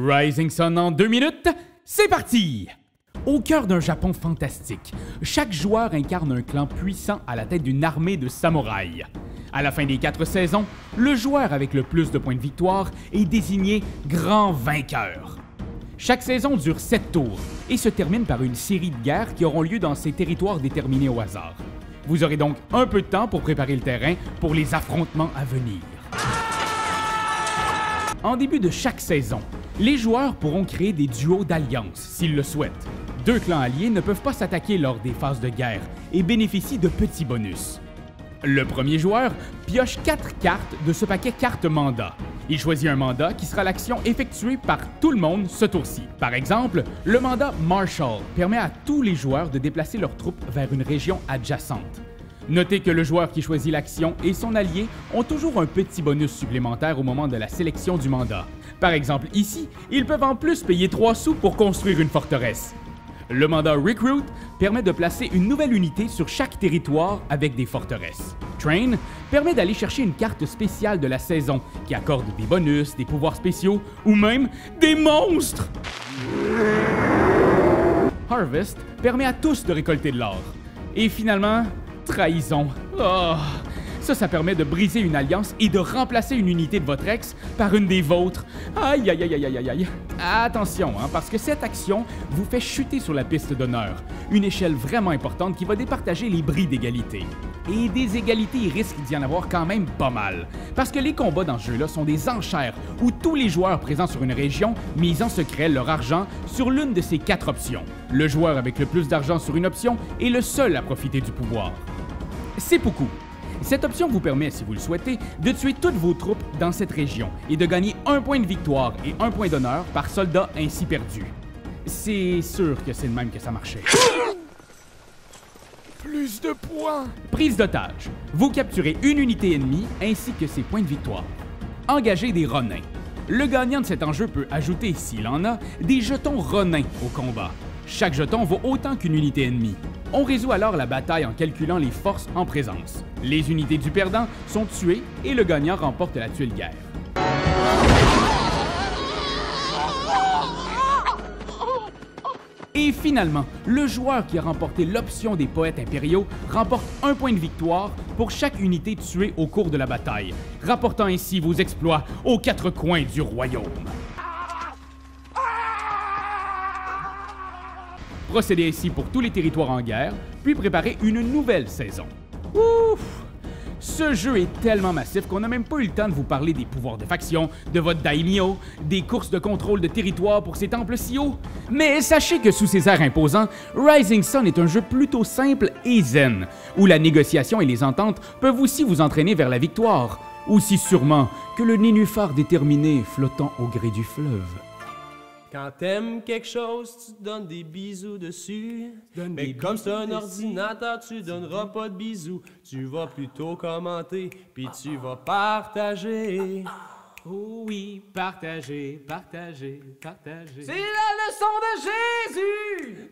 Rising Sun en 2 minutes, c'est parti! Au cœur d'un Japon fantastique, chaque joueur incarne un clan puissant à la tête d'une armée de samouraïs. À la fin des 4 saisons, le joueur avec le plus de points de victoire est désigné grand vainqueur. Chaque saison dure 7 tours et se termine par une série de guerres qui auront lieu dans ces territoires déterminés au hasard. Vous aurez donc un peu de temps pour préparer le terrain pour les affrontements à venir. En début de chaque saison, les joueurs pourront créer des duos d'alliances s'ils le souhaitent. 2 clans alliés ne peuvent pas s'attaquer lors des phases de guerre et bénéficient de petits bonus. Le premier joueur pioche 4 cartes de ce paquet carte mandat. Il choisit un mandat qui sera l'action effectuée par tout le monde ce tour-ci. Par exemple, le mandat Marshall permet à tous les joueurs de déplacer leurs troupes vers une région adjacente. Notez que le joueur qui choisit l'action et son allié ont toujours un petit bonus supplémentaire au moment de la sélection du mandat. Par exemple, ici, ils peuvent en plus payer 3 sous pour construire une forteresse. Le mandat Recruit permet de placer une nouvelle unité sur chaque territoire avec des forteresses. Train permet d'aller chercher une carte spéciale de la saison qui accorde des bonus, des pouvoirs spéciaux ou même des monstres! Harvest permet à tous de récolter de l'or. Et finalement, trahison. Oh, ça permet de briser une alliance et de remplacer une unité de votre ex par une des vôtres. Aïe, aïe, aïe, aïe, aïe, aïe. Attention, parce que cette action vous fait chuter sur la piste d'honneur. Une échelle vraiment importante qui va départager les bris d'égalité. Et des égalités, il risque d'y en avoir quand même pas mal. Parce que les combats dans ce jeu-là sont des enchères où tous les joueurs présents sur une région misent en secret leur argent sur l'une de ces 4 options. Le joueur avec le plus d'argent sur une option est le seul à profiter du pouvoir. Seppuku. Cette option vous permet, si vous le souhaitez, de tuer toutes vos troupes dans cette région et de gagner 1 point de victoire et 1 point d'honneur par soldat ainsi perdu. C'est sûr que c'est de même que ça marchait. Plus de points! Prise d'otage. Vous capturez une unité ennemie ainsi que ses points de victoire. Engagez des Ronins. Le gagnant de cet enjeu peut ajouter, s'il en a, des jetons Ronins au combat. Chaque jeton vaut autant qu'une unité ennemie. On résout alors la bataille en calculant les forces en présence. Les unités du perdant sont tuées et le gagnant remporte la tuile guerre. Et finalement, le joueur qui a remporté l'option des poètes impériaux remporte 1 point de victoire pour chaque unité tuée au cours de la bataille, rapportant ainsi vos exploits aux 4 coins du royaume. Procédez ainsi pour tous les territoires en guerre, puis préparez une nouvelle saison. Ouf! Ce jeu est tellement massif qu'on n'a même pas eu le temps de vous parler des pouvoirs de faction, de votre daimyo, des courses de contrôle de territoire pour ces temples si hauts. Mais sachez que sous ces airs imposants, Rising Sun est un jeu plutôt simple et zen, où la négociation et les ententes peuvent aussi vous entraîner vers la victoire, aussi sûrement que le nénuphar déterminé flottant au gré du fleuve. Quand t'aimes quelque chose, tu te donnes des bisous dessus. Mais comme c'est un ordinateur, tu donneras pas de bisous. Tu vas plutôt commenter, puis tu vas partager. Oh oui, partager, partager, partager. C'est la leçon de Jésus!